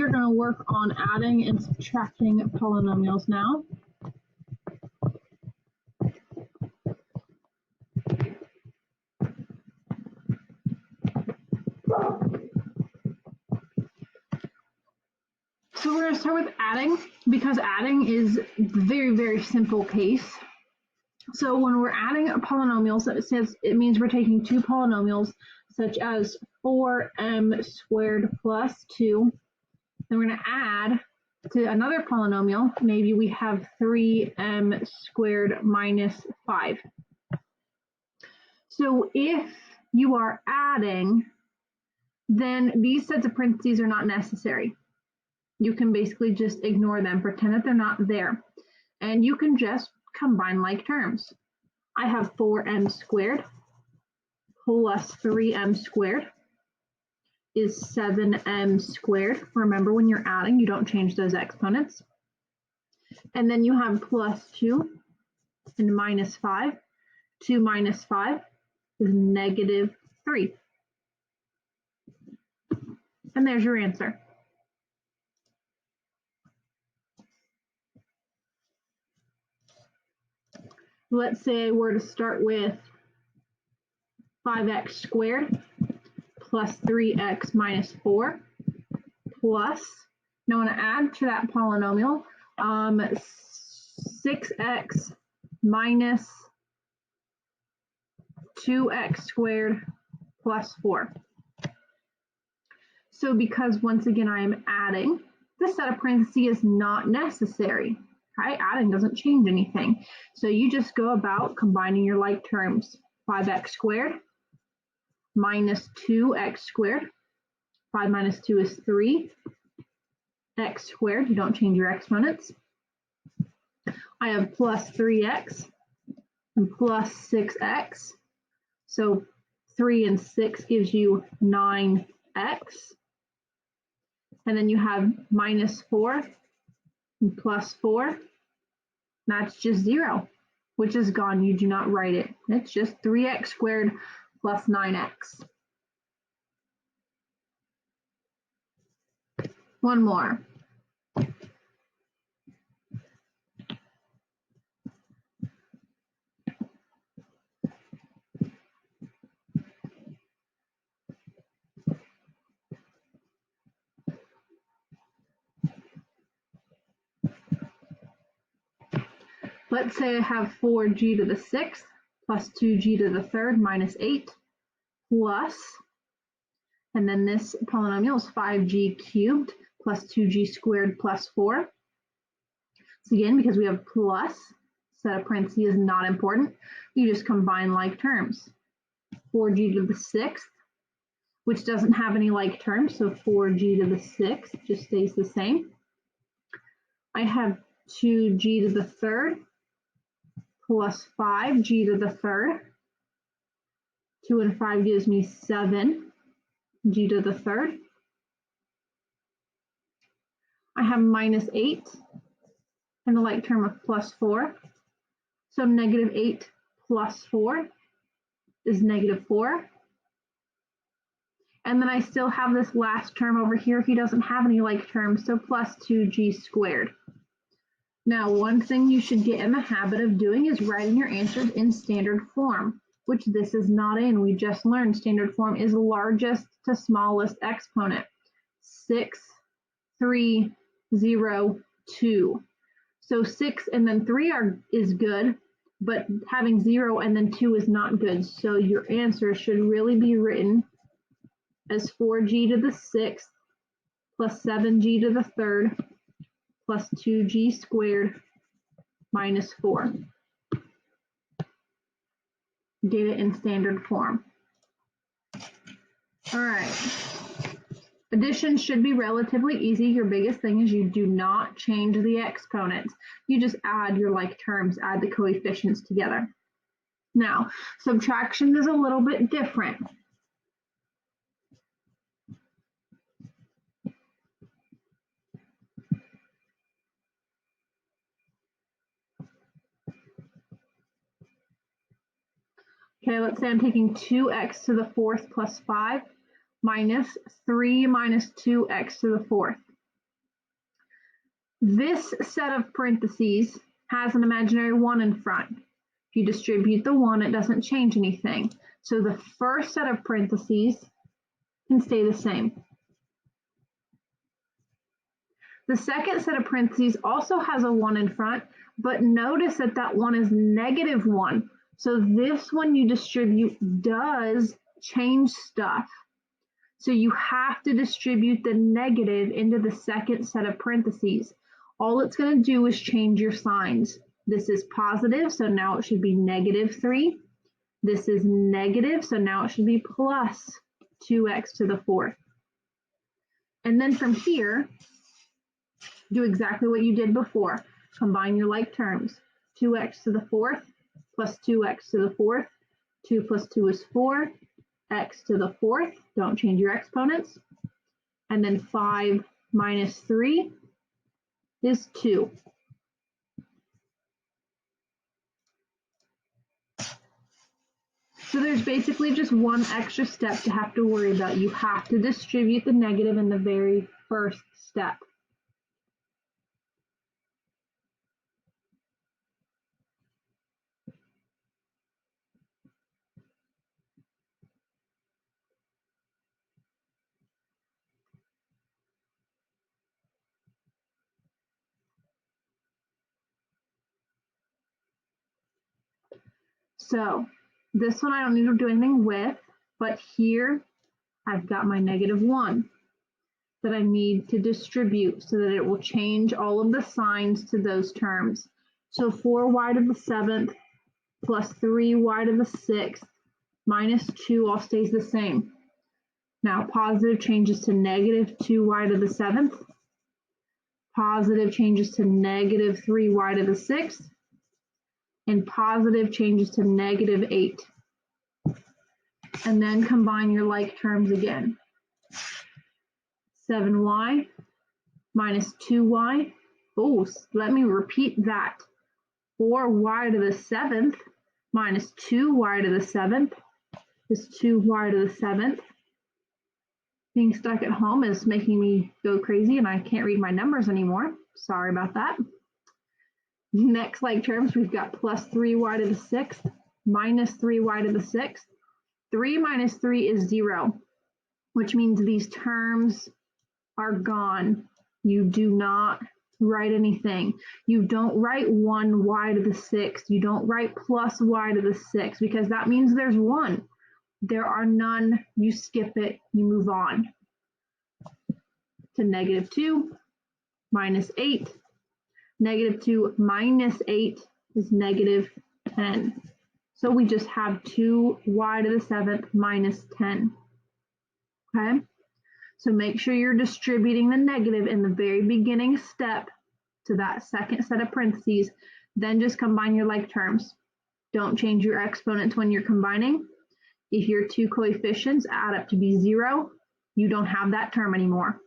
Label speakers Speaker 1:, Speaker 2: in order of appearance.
Speaker 1: we're going to work on adding and subtracting polynomials now. So we're going to start with adding, because adding is a very, very simple case. So when we're adding polynomials, it means we're taking two polynomials, such as 4m squared plus 2. Then we're going to add to another polynomial. Maybe we have 3m squared minus 5. So if you are adding, then these sets of parentheses are not necessary. You can basically just ignore them, pretend that they're not there. And you can just combine like terms. I have 4m squared plus 3m squared is 7m squared. Remember, when you're adding, you don't change those exponents. And then you have plus 2 and minus 5. 2 minus 5 is negative 3. And there's your answer. Let's say I were to start with 5x squared plus 3x minus 4 plus, now I want to add to that polynomial, 6x minus 2x squared plus 4. So because once again I am adding, this set of parentheses is not necessary. Right? Adding doesn't change anything. So you just go about combining your like terms. 5x squared minus 2x squared. 5 minus 2 is 3. X squared, you don't change your exponents. I have plus 3x and plus 6x. So 3 and 6 gives you 9x. And then you have minus 4 and plus 4. That's just 0, which is gone. You do not write it. It's just 3x squared plus 9x. One more. Let's say I have 4g to the 6th plus 2g to the 3rd minus 8 plus, and then this polynomial is 5g cubed plus 2g squared plus 4. So again, because we have plus, set of parentheses is not important. You just combine like terms. 4g to the 6th, which doesn't have any like terms, so 4g to the 6th just stays the same. I have 2g to the 3rd plus 5g to the 3rd. 2 and 5 gives me 7g to the 3rd. I have minus 8 and the like term of plus 4. So negative 8 plus 4 is negative 4. And then I still have this last term over here. He doesn't have any like terms, so plus 2g squared. Now, one thing you should get in the habit of doing is writing your answers in standard form, which this is not in. We just learned standard form is largest to smallest exponent. 6, 3, 0, 2. So 6 and then 3 is good, but having 0 and then 2 is not good. So your answer should really be written as 4g to the 6th plus 7g to the 3rd plus 2g squared minus 4. Get it in standard form. All right. Addition should be relatively easy. Your biggest thing is you do not change the exponents. You just add your like terms, add the coefficients together. Now, subtraction is a little bit different. Okay, let's say I'm taking 2x to the 4th plus 5 minus 3 minus 2x to the 4th. This set of parentheses has an imaginary 1 in front. If you distribute the 1, it doesn't change anything. So the first set of parentheses can stay the same. The second set of parentheses also has a 1 in front, but notice that that 1 is -1. So this one you distribute does change stuff. So you have to distribute the negative into the second set of parentheses. All it's going to do is change your signs. This is positive, so now it should be -3. This is negative, so now it should be plus 2x to the 4th. And then from here, do exactly what you did before. Combine your like terms. 2x to the 4th plus 2x to the 4th. 2 plus 2 is 4. X to the 4th. Don't change your exponents. And then 5 minus 3 is 2. So there's basically just one extra step to have to worry about. You have to distribute the negative in the very first step. So this one I don't need to do anything with, but here I've got my -1 that I need to distribute so that it will change all of the signs to those terms. So 4y to the 7th plus 3y to the 6th minus 2 all stays the same. Now positive changes to -2y to the 7th. Positive changes to -3y to the 6th. And positive changes to -8. And then combine your like terms again. 7y minus 2y. Oh, let me repeat that. 4y to the 7th minus 2y to the 7th is 2y to the 7th. Being stuck at home is making me go crazy and I can't read my numbers anymore. Sorry about that. Next like terms, we've got plus 3y to the 6th minus 3y to the 6th. 3 minus 3 is 0, which means these terms are gone. You do not write anything. You don't write 1y to the 6th. You don't write plus y to the 6th because that means there's 1. There are none. You skip it. You move on to -2 minus 8. -2 minus 8 is -10. So we just have 2y to the 7th minus 10. Okay? So make sure you're distributing the negative in the very beginning step to that second set of parentheses. Then just combine your like terms. Don't change your exponents when you're combining. If your two coefficients add up to be 0, you don't have that term anymore.